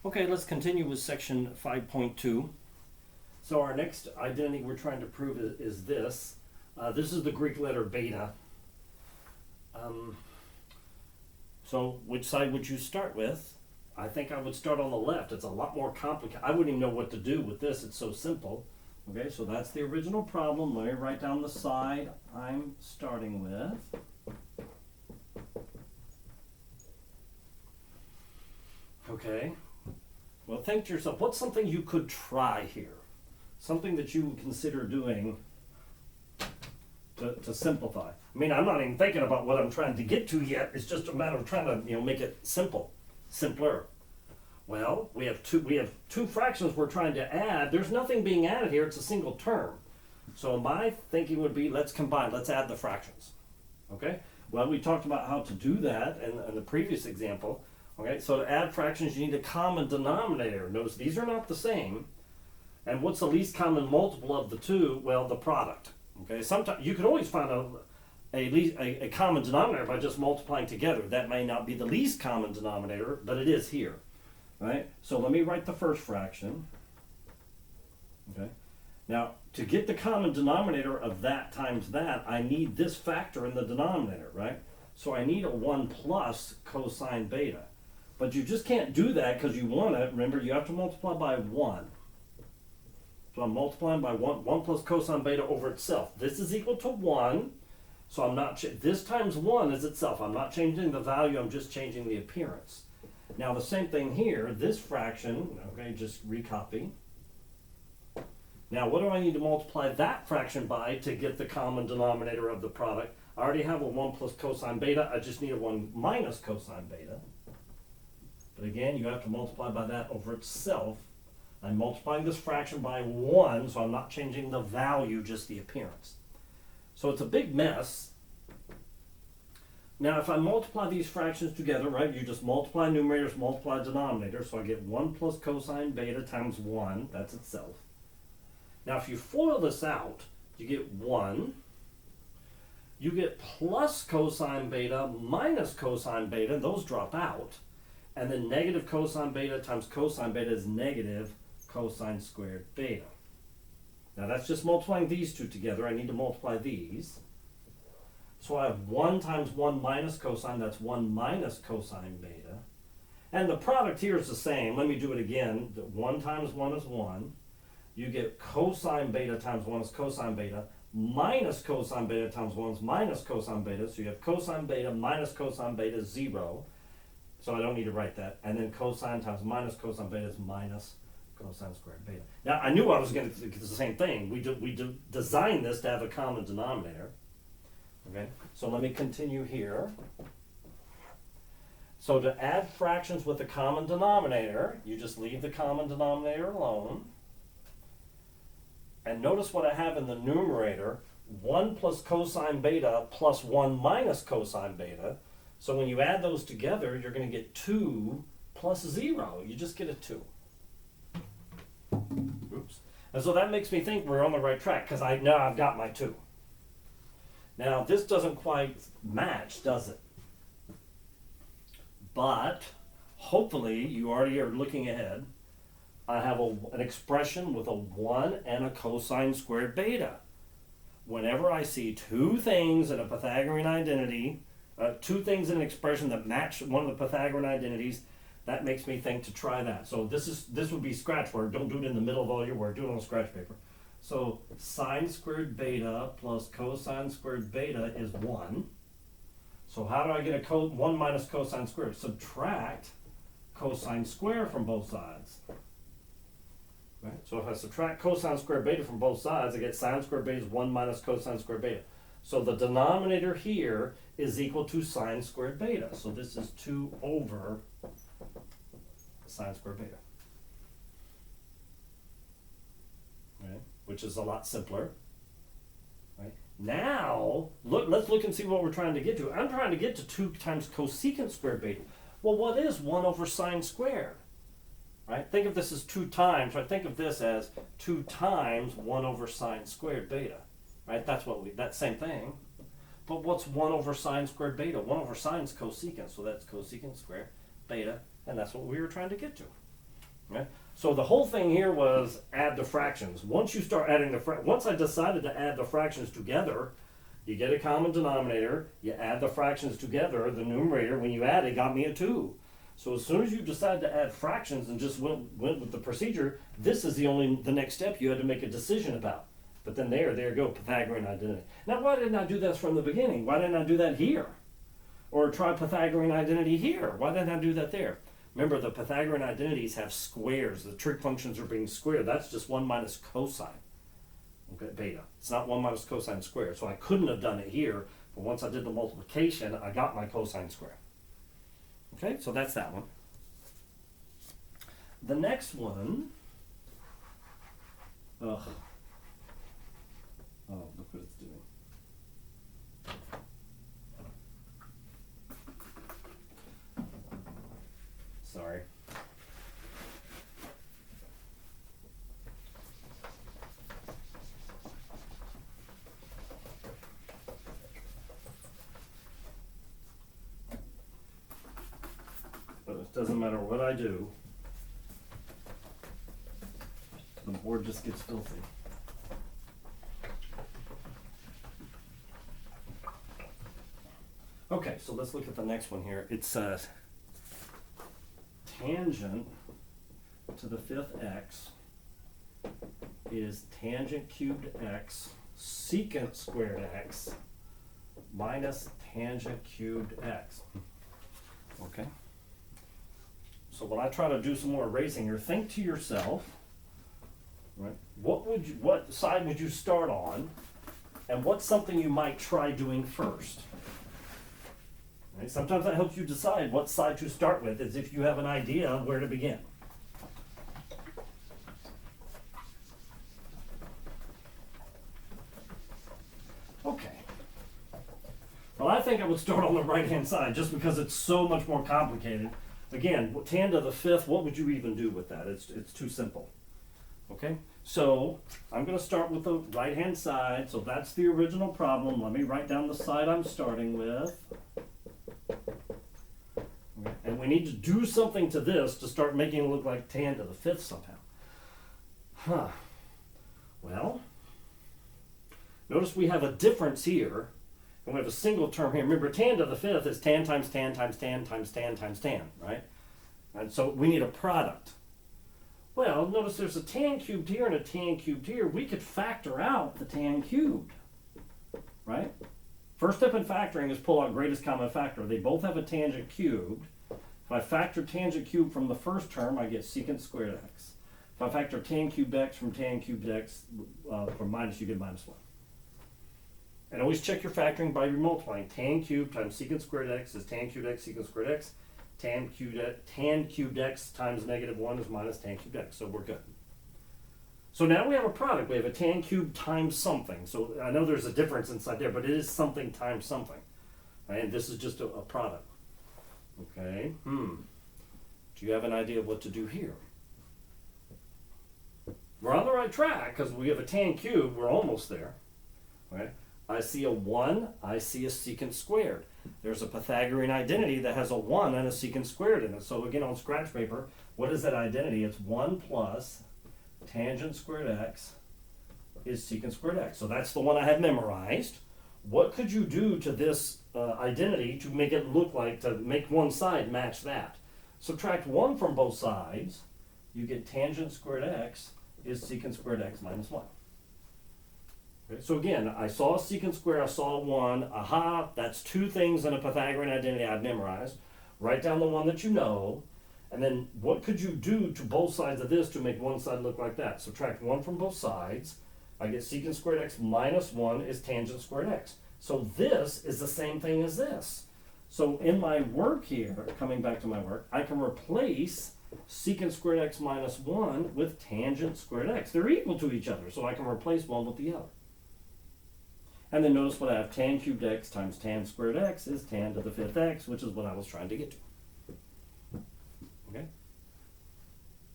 Okay, let's continue with section 5.2. So our next identity we're trying to prove is this. This is the Greek letter beta. So which side would you start with? I think I would start on the left. It's a lot more complicated. I wouldn't even know what to do with this. It's so simple. Okay, so that's the original problem. Let me write down the side I'm starting with. Okay. Well, think to yourself, what's something you could try here? Something that you would consider doing to simplify. I mean, I'm not even thinking about what I'm trying to get to yet. It's just a matter of trying to, make it simpler. Well, we have two fractions we're trying to add. There's nothing being added here. It's a single term. So my thinking would be, let's combine. Let's add the fractions. Okay? Well, we talked about how to do that in the previous example. Okay, so to add fractions, you need a common denominator. Notice these are not the same. And what's the least common multiple of the two? Well, the product. Okay, sometimes you can always find a common denominator by just multiplying together. That may not be the least common denominator, but it is here. Right? So let me write the first fraction. Okay. Now, to get the common denominator of that times that, I need this factor in the denominator, right? So I need a 1 plus cosine beta. But you just can't do that because you want to, remember, you have to multiply by 1. So I'm multiplying by 1 plus cosine beta over itself. This is equal to 1. So I'm not, this times 1 is itself. I'm not changing the value, I'm just changing the appearance. Now the same thing here, this fraction, okay, just recopy. Now what do I need to multiply that fraction by to get the common denominator of the product? I already have a 1 plus cosine beta, I just need a 1 minus cosine beta. But again, you have to multiply by that over itself. I'm multiplying this fraction by 1, so I'm not changing the value, just the appearance. So it's a big mess. Now if I multiply these fractions together, right, you just multiply numerators, multiply denominators, so I get 1 plus cosine beta times 1, that's itself. Now if you FOIL this out, you get 1. You get plus cosine beta minus cosine beta, and those drop out. And then negative cosine beta times cosine beta is negative cosine squared beta. Now that's just multiplying these two together. I need to multiply these. So I have 1 times 1 minus cosine, that's 1 minus cosine beta. And the product here is the same. Let me do it again. 1 times 1 is 1. You get cosine beta times 1 is cosine beta, minus cosine beta times 1 is minus cosine beta. So you have cosine beta minus cosine beta is 0. So I don't need to write that. And then cosine times minus cosine beta is minus cosine squared beta. Now, I knew I was going to do the same thing. We designed this to have a common denominator. Okay, so let me continue here. So to add fractions with a common denominator, you just leave the common denominator alone. And notice what I have in the numerator, 1 plus cosine beta plus 1 minus cosine beta. So when you add those together, you're going to get 2 plus 0. You just get a 2. Oops. And so that makes me think we're on the right track because I know I've got my 2. Now this doesn't quite match, does it? But hopefully you already are looking ahead. I have an expression with a 1 and a cosine squared beta. Whenever I see two things in a Pythagorean identity, two things in an expression that match one of the Pythagorean identities, that makes me think to try that. So this would be scratch work. Don't do it in the middle of all your work. Do it on scratch paper. So sine squared beta plus cosine squared beta is 1. So how do I get a 1 minus cosine squared? Subtract cosine squared from both sides. Right? So if I subtract cosine squared beta from both sides, I get sine squared beta is 1 minus cosine squared beta. So the denominator here is equal to sine squared beta. So this is 2 over sine squared beta. Right? Which is a lot simpler. Right? Now, let's look and see what we're trying to get to. I'm trying to get to 2 times cosecant squared beta. Well, what is 1 over sine squared? Right? Think of this as 2 times, right? Think of this as 2 times 1 over sine squared beta. Right? That's same thing. But what's 1 over sine squared beta? 1 over sine is cosecant, so that's cosecant squared beta, and that's what we were trying to get to. Okay? So the whole thing here was add the fractions. Once you start adding once I decided to add the fractions together, you get a common denominator, you add the fractions together, the numerator, when you add it, got me a 2. So as soon as you decide to add fractions and just went with the procedure, this is the next step you had to make a decision about. But then there you go, Pythagorean identity. Now why didn't I do this from the beginning? Why didn't I do that here? Or try Pythagorean identity here? Why didn't I do that there? Remember, the Pythagorean identities have squares. The trig functions are being squared. That's just 1 minus cosine, okay, beta. It's not 1 minus cosine squared. So I couldn't have done it here, but once I did the multiplication, I got my cosine square. Okay, so that's that one. The next one, oh, look what it's doing. Sorry. But it doesn't matter what I do, the board just gets filthy. Okay, so let's look at the next one here. It's tangent to the 5th x is tangent cubed x secant squared x minus tangent cubed x. Okay. So when I try to do some more erasing here, think to yourself, right? What side would you start on, and what's something you might try doing first? Right? Sometimes that helps you decide what side to start with, as if you have an idea of where to begin. Okay. Well, I think I would start on the right-hand side, just because it's so much more complicated. Again, tan to the 5th, what would you even do with that? It's too simple. Okay, so I'm going to start with the right-hand side. So that's the original problem. Let me write down the side I'm starting with. Okay. And we need to do something to this to start making it look like tan to the 5th somehow. Well, notice we have a difference here, and we have a single term here. Remember, tan to the 5th is tan times tan times tan times tan times tan, right? And so we need a product. Well, notice there's a tan cubed here and a tan cubed here. We could factor out the tan cubed, right? First step in factoring is pull out greatest common factor. They both have a tangent cubed. If I factor tangent cubed from the first term, I get secant squared x. If I factor tan cubed x from tan cubed x from minus, you get minus 1. And always check your factoring by multiplying. Tan cubed times secant squared x is tan cubed x secant squared x. Tan cubed x times negative 1 is minus tan cubed x. So we're good. So now we have a product. We have a tan cubed times something. So I know there's a difference inside there, but it is something times something. Right? And this is just a product. Okay. Do you have an idea of what to do here? We're on the right track because we have a tan cubed. We're almost there. Right? I see a 1. I see a secant squared. There's a Pythagorean identity that has a 1 and a secant squared in it. So again, on scratch paper, what is that identity? It's 1 plus tangent squared x is secant squared x. So that's the one I had memorized. What could you do to this identity to make it look like, to make one side match that? Subtract 1 from both sides, you get tangent squared x is secant squared x minus 1. Okay, so again, I saw a secant square, I saw a 1. Aha, that's 2 things in a Pythagorean identity I've memorized. Write down the one that you know. And then what could you do to both sides of this to make one side look like that? Subtract 1 from both sides. I get secant squared x minus 1 is tangent squared x. So this is the same thing as this. So in my work here, coming back to my work, I can replace secant squared x minus 1 with tangent squared x. They're equal to each other, so I can replace one with the other. And then notice what I have, tan cubed x times tan squared x is tan to the 5th x, which is what I was trying to get to. Okay.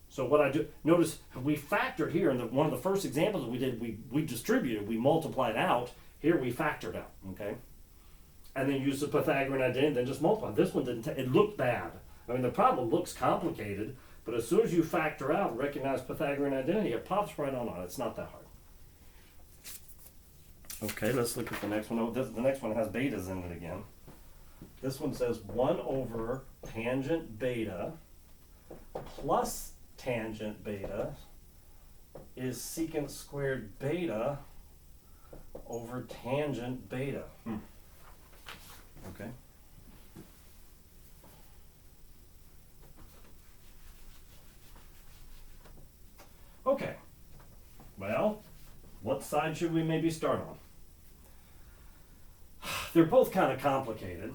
So what I do, notice we factored here in one of the first examples that we did, we distributed, we multiplied out. Here we factored out, okay? And then use the Pythagorean identity, then just multiply. This one didn't, it looked bad. I mean, the problem looks complicated, But as soon as you factor out and recognize Pythagorean identity, it pops right on. It's not that hard. Okay, let's look at the next one. Oh, the next one has betas in it again. This one says 1 over tangent beta plus tangent beta is secant squared beta over tangent beta. Okay. Okay. Well, what side should we maybe start on? They're both kind of complicated.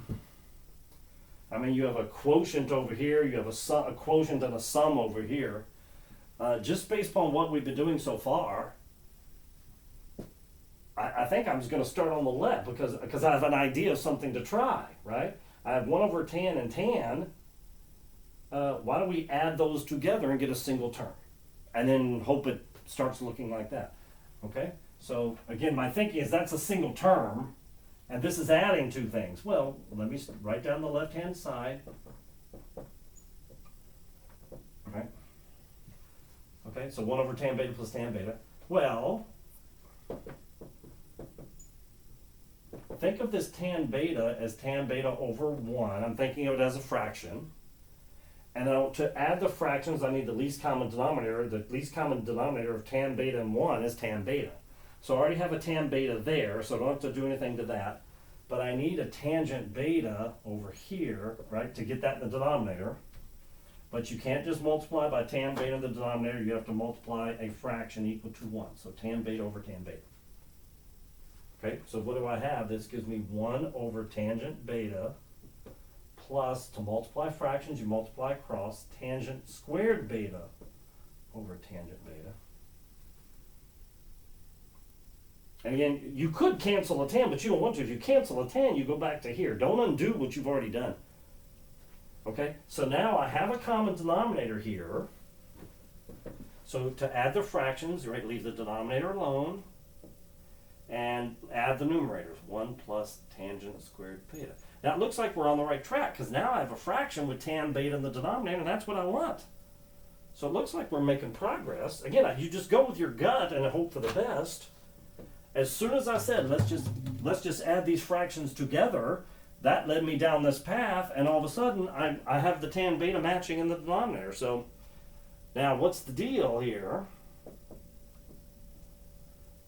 I mean, you have a quotient over here, you have a quotient and a sum over here. Just based upon what we've been doing so far, I think I'm just going to start on the left because I have an idea of something to try, right? I have 1 over tan and tan. Why don't we add those together and get a single term? And then hope it starts looking like that, okay? So again, my thinking is that's a single term, and this is adding 2 things. Well, let me write down the left-hand side. Right? Okay, so 1 over tan beta plus tan beta. Well, think of this tan beta as tan beta over 1. I'm thinking of it as a fraction. And now to add the fractions, I need the least common denominator. The least common denominator of tan beta and 1 is tan beta. So I already have a tan beta there, so I don't have to do anything to that. But I need a tangent beta over here, right, to get that in the denominator. But you can't just multiply by tan beta in the denominator. You have to multiply a fraction equal to 1. So tan beta over tan beta. Okay, so what do I have? This gives me 1 over tangent beta plus, to multiply fractions, you multiply across, tangent squared beta over tangent beta. And again, you could cancel a tan, but you don't want to. If you cancel a tan, you go back to here. Don't undo what you've already done. Okay, so now I have a common denominator here. So to add the fractions, right, leave the denominator alone and add the numerators, 1 plus tangent squared beta. Now it looks like we're on the right track because now I have a fraction with tan beta in the denominator, and that's what I want. So it looks like we're making progress. Again, you just go with your gut and hope for the best. As soon as I said, let's just add these fractions together, that led me down this path, and all of a sudden I have the tan beta matching in the denominator. So now what's the deal here?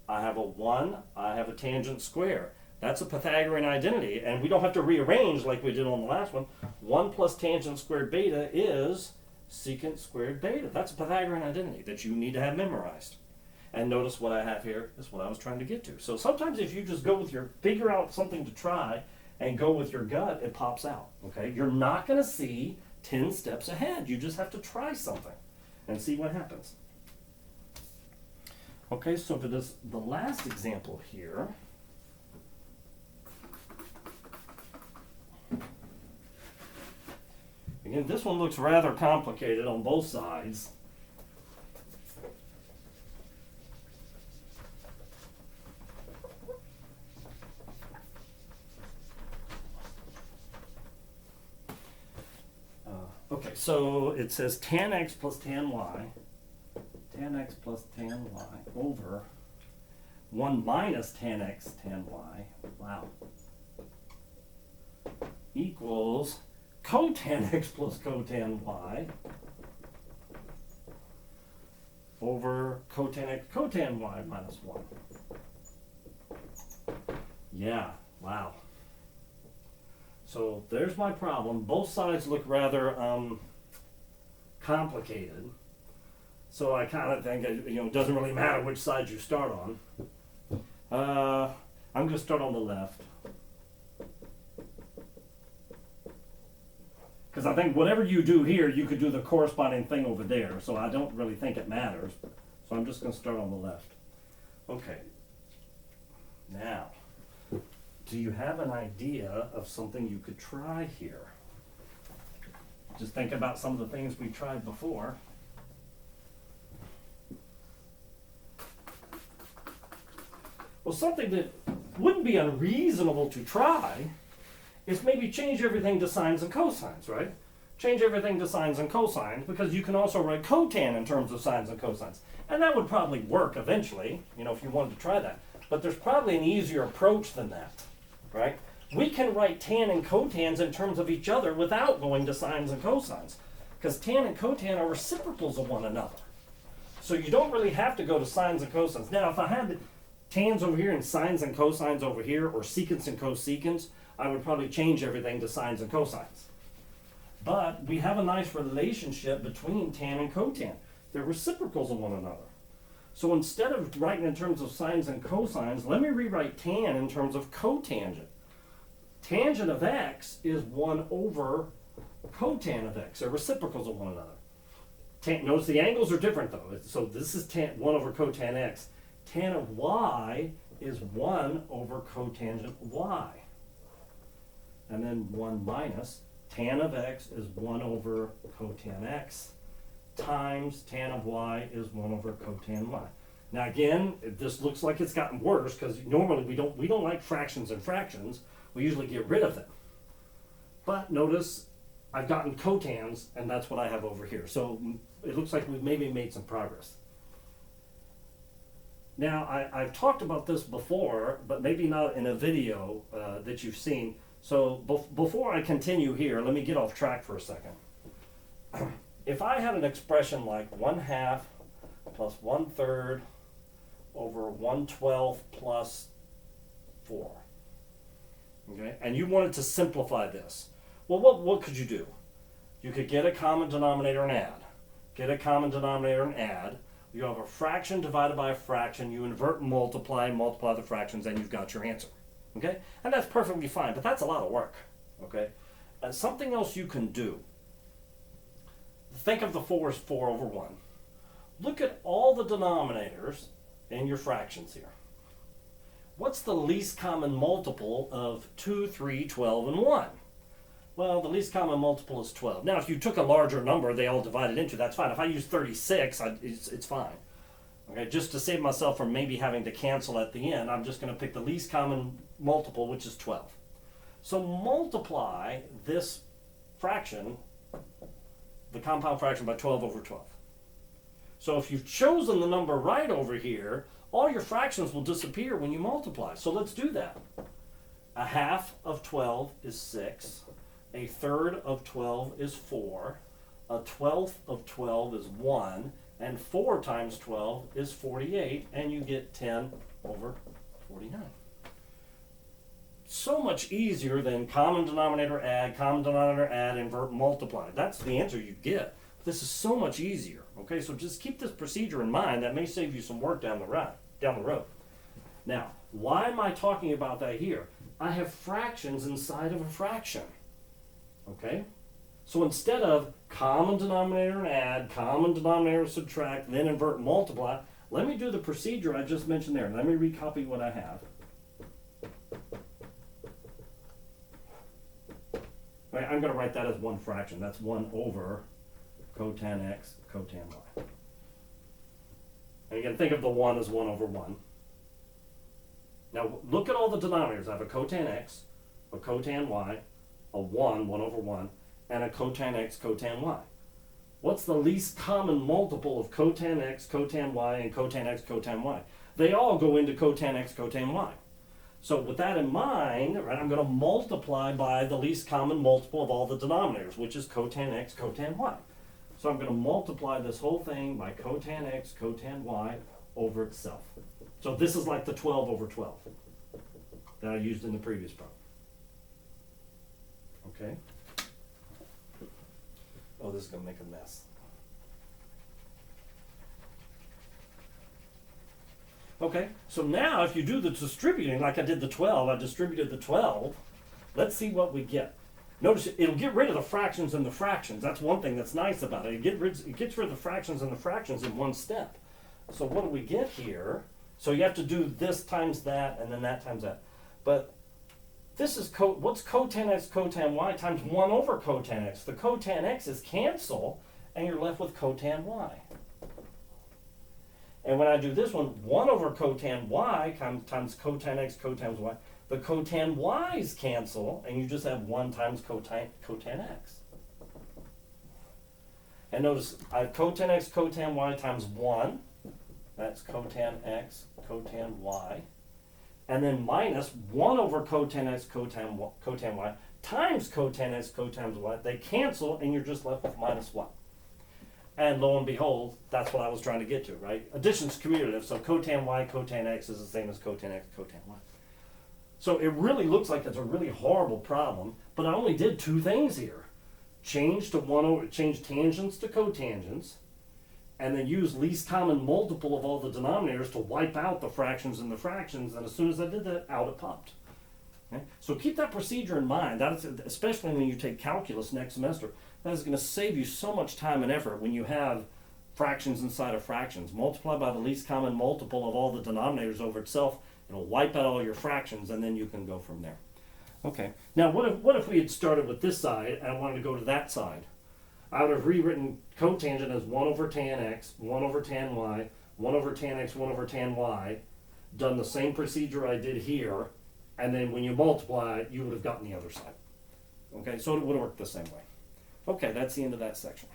I have a 1, I have a tangent square. That's a Pythagorean identity, and we don't have to rearrange like we did on the last one. 1 plus tangent squared beta is secant squared beta. That's a Pythagorean identity that you need to have memorized. And notice what I have here is what I was trying to get to. So sometimes if you just go with figure out something to try and go with your gut, it pops out, okay? You're not going to see 10 steps ahead. You just have to try something and see what happens. Okay, so for the last example here, again, this one looks rather complicated on both sides. Okay, so it says tan x plus tan y over 1 minus tan x tan y, wow, equals cotan x plus cotan y over cotan x cotan y minus 1. Yeah, wow. So there's my problem. Both sides look rather complicated. So I kind of think it doesn't really matter which side you start on. I'm going to start on the left. Because I think whatever you do here, you could do the corresponding thing over there. So I don't really think it matters. So I'm just going to start on the left. Okay. Now, do you have an idea of something you could try here? Just think about some of the things we tried before. Well, something that wouldn't be unreasonable to try is maybe change everything to sines and cosines, right? change everything to sines and cosines, because you can also write cotan in terms of sines and cosines. And that would probably work eventually, if you wanted to try that. But there's probably an easier approach than that, right? We can write tan and cotans in terms of each other without going to sines and cosines, because tan and cotan are reciprocals of one another. So you don't really have to go to sines and cosines. Now, if I had tans over here and sines and cosines over here, or secants and cosecants, I would probably change everything to sines and cosines. But we have a nice relationship between tan and cotan. They're reciprocals of one another. So instead of writing in terms of sines and cosines, let me rewrite tan in terms of cotangent. Tangent of x is 1 over cotan of x. They're reciprocals of one another. Notice the angles are different though. So this is 1 over cotan x. Tan of y is 1 over cotangent y. And then 1 minus tan of x is 1 over cotan x times tan of y is 1 over cotan y. Now again, this looks like it's gotten worse because normally we don't like fractions and fractions. We usually get rid of them. But notice I've gotten cotans, and that's what I have over here. So it looks like we've maybe made some progress. Now I've talked about this before, but maybe not in a video that you've seen. So before I continue here, let me get off track for a second. If I had an expression like 1/2 plus 1/3 over 1/12 plus 4, okay, and you wanted to simplify this, well, what could you do? You could get a common denominator and add. Get a common denominator and add. You have a fraction divided by a fraction. You invert and multiply the fractions, and you've got your answer. Okay? And that's perfectly fine, but that's a lot of work. Okay? Something else you can do. Think of the 4 as 4 over 1. Look at all the denominators in your fractions here. What's the least common multiple of 2, 3, 12, and 1? Well, the least common multiple is 12. Now, if you took a larger number, they all divided into, that's fine. If I use 36, it's fine. Okay, just to save myself from maybe having to cancel at the end, I'm just going to pick the least common multiple, which is 12. So multiply this fraction, the compound fraction, by 12 over 12. So if you've chosen the number right over here, all your fractions will disappear when you multiply. So let's do that. 1/2 of 12 is 6. 1/3 of 12 is 4. 1/12 of 12 is 1. And 4 times 12 is 48. And you get 10 over 49. So much easier than common denominator add, invert, multiply. That's the answer you get. This is so much easier. Okay, so just keep this procedure in mind. That may save you some work down the road. Now, why am I talking about that here? I have fractions inside of a fraction. Okay? So instead of common denominator and add, common denominator and subtract, then invert and multiply, let me do the procedure I just mentioned there. Let me recopy what I have. Right, I'm going to write that as one fraction. That's 1 over cotan x, cotan y. And again, think of the 1 as 1 over 1. Now look at all the denominators. I have a cotan x, a cotan y, a 1 over 1, and a cotan x, cotan y. What's the least common multiple of cotan x, cotan y, and cotan x, cotan y? They all go into cotan x, cotan y. So with that in mind, right, I'm going to multiply by the least common multiple of all the denominators, which is cotan x, cotan y. So I'm going to multiply this whole thing by cotan x, cotan y over itself. So this is like the 12 over 12 that I used in the previous problem. Okay? Oh, this is going to make a mess. Okay, so now if you do the distributing like I did the 12, I distributed the 12. Let's see what we get. Notice it'll get rid of the fractions and the fractions. That's one thing that's nice about it. It gets rid of the fractions and the fractions in one step. So what do we get here? So you have to do this times that and then that times that. But this is what's cotan x, cotan y times 1 over cotan x. The cotan x's cancel and you're left with cotan y. And when I do this one, 1 over cotan y times cotan x, cotan y, the cotan y's cancel, and you just have 1 times cotan x. And notice I have cotan x cotan y times 1. That's cotan x cotan y. And then minus 1 over cotan x cotan y times cotan x cotan y. They cancel, and you're just left with minus 1. And lo and behold, that's what I was trying to get to, right? Addition's commutative, so cotan y cotan x is the same as cotan x cotan y. So it really looks like it's a really horrible problem, but I only did 2 things here. Change tangents to cotangents, and then use least common multiple of all the denominators to wipe out the fractions and the fractions, and as soon as I did that, out it popped. Okay? So keep that procedure in mind, especially when you take calculus next semester. That is going to save you so much time and effort when you have fractions inside of fractions. Multiply by the least common multiple of all the denominators over itself. It'll wipe out all your fractions, and then you can go from there. Okay, now what if we had started with this side and I wanted to go to that side? I would have rewritten cotangent as 1 over tan x, 1 over tan y, 1 over tan x, 1 over tan y, done the same procedure I did here, and then when you multiply it, you would have gotten the other side. Okay, so it would have worked the same way. Okay, that's the end of that section.